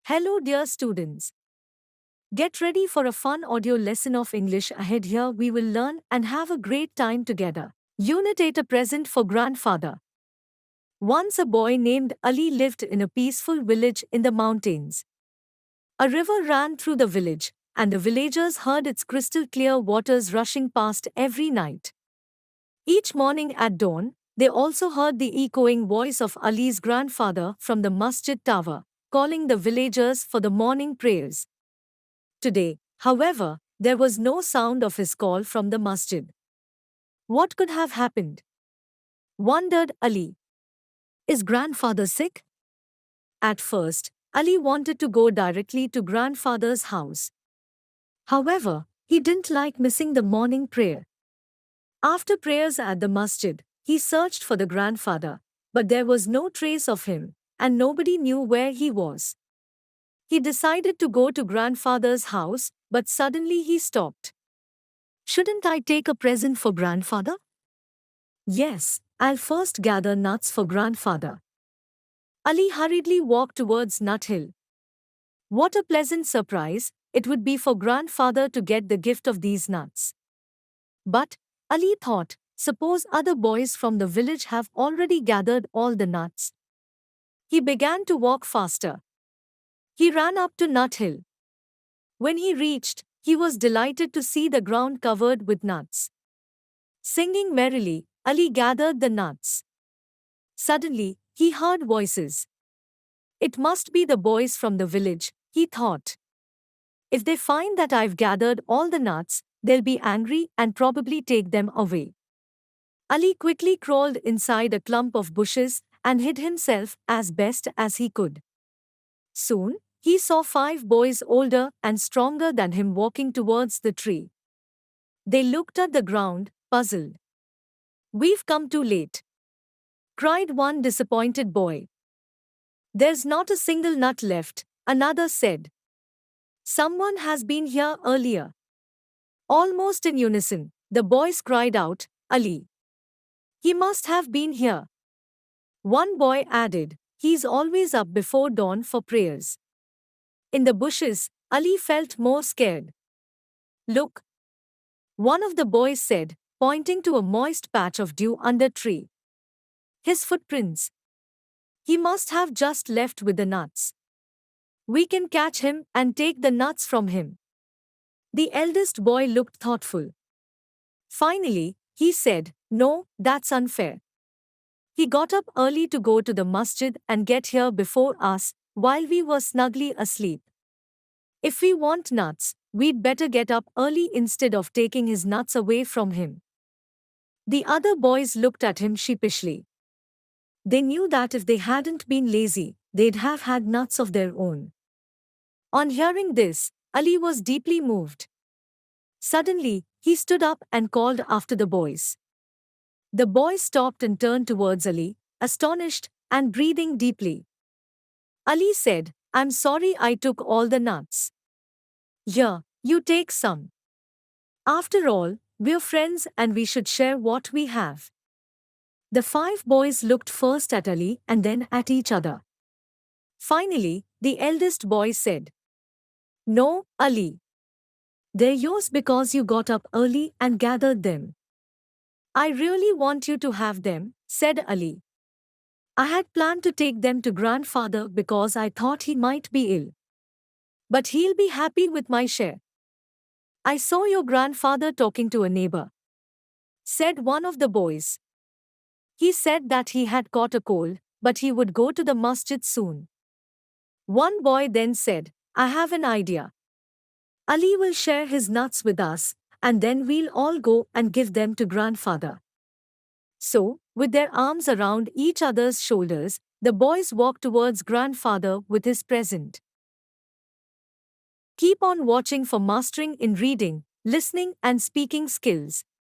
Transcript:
Hello, dear students. Get ready for a fun audio lesson of English ahead. Here we will learn and have a great time together. Unit 8, a present for grandfather. Once a boy named Ali lived in a peaceful village in the mountains. A river ran through the village, and the villagers heard its crystal clear waters rushing past every night. Each morning at dawn, they also heard the echoing voice of Ali's grandfather from the masjid tower, calling the villagers for the morning prayers. Today, however, there was no sound of his call from the masjid. What could have happened? Wondered Ali. Is grandfather sick? At first, Ali wanted to go directly to grandfather's house. However, he didn't like missing the morning prayer. After prayers at the masjid, he searched for the grandfather, but there was no trace of him, and nobody knew where he was. He decided to go to grandfather's house, but suddenly he stopped. Shouldn't I take a present for grandfather? Yes, I'll first gather nuts for grandfather. Ali hurriedly walked towards Nut Hill. What a pleasant surprise it would be for grandfather to get the gift of these nuts. But, Ali thought, suppose other boys from the village have already gathered all the nuts. He began to walk faster. He ran up to Nut Hill. When he reached, he was delighted to see the ground covered with nuts. Singing merrily, Ali gathered the nuts. Suddenly, he heard voices. It must be the boys from the village, he thought. If they find that I've gathered all the nuts, they'll be angry and probably take them away. Ali quickly crawled inside a clump of bushes and hid himself as best as he could. Soon, he saw 5 boys older and stronger than him walking towards the tree. They looked at the ground, puzzled. We've come too late, cried one disappointed boy. There's not a single nut left, another said. Someone has been here earlier. Almost in unison, the boys cried out, Ali. He must have been here. One boy added, he's always up before dawn for prayers. In the bushes, Ali felt more scared. Look, one of the boys said, pointing to a moist patch of dew under tree. His footprints. He must have just left with the nuts. We can catch him and take the nuts from him. The eldest boy looked thoughtful. Finally, he said, no, that's unfair. He got up early to go to the masjid and get here before us, while we were snugly asleep. If we want nuts, we'd better get up early instead of taking his nuts away from him. The other boys looked at him sheepishly. They knew that if they hadn't been lazy, they'd have had nuts of their own. On hearing this, Ali was deeply moved. Suddenly, he stood up and called after the boys. The boys stopped and turned towards Ali, astonished and breathing deeply. Ali said, I'm sorry I took all the nuts. Here, you take some. After all, we're friends and we should share what we have. The 5 boys looked first at Ali and then at each other. Finally, the eldest boy said, no, Ali. They're yours because you got up early and gathered them. I really want you to have them, said Ali. I had planned to take them to grandfather because I thought he might be ill. But he'll be happy with my share. I saw your grandfather talking to a neighbor, said one of the boys. He said that he had caught a cold, but he would go to the masjid soon. One boy then said, I have an idea. Ali will share his nuts with us, and then we'll all go and give them to grandfather. So, with their arms around each other's shoulders, the boys walked towards grandfather with his present. Keep on watching for mastering in reading, listening and speaking skills.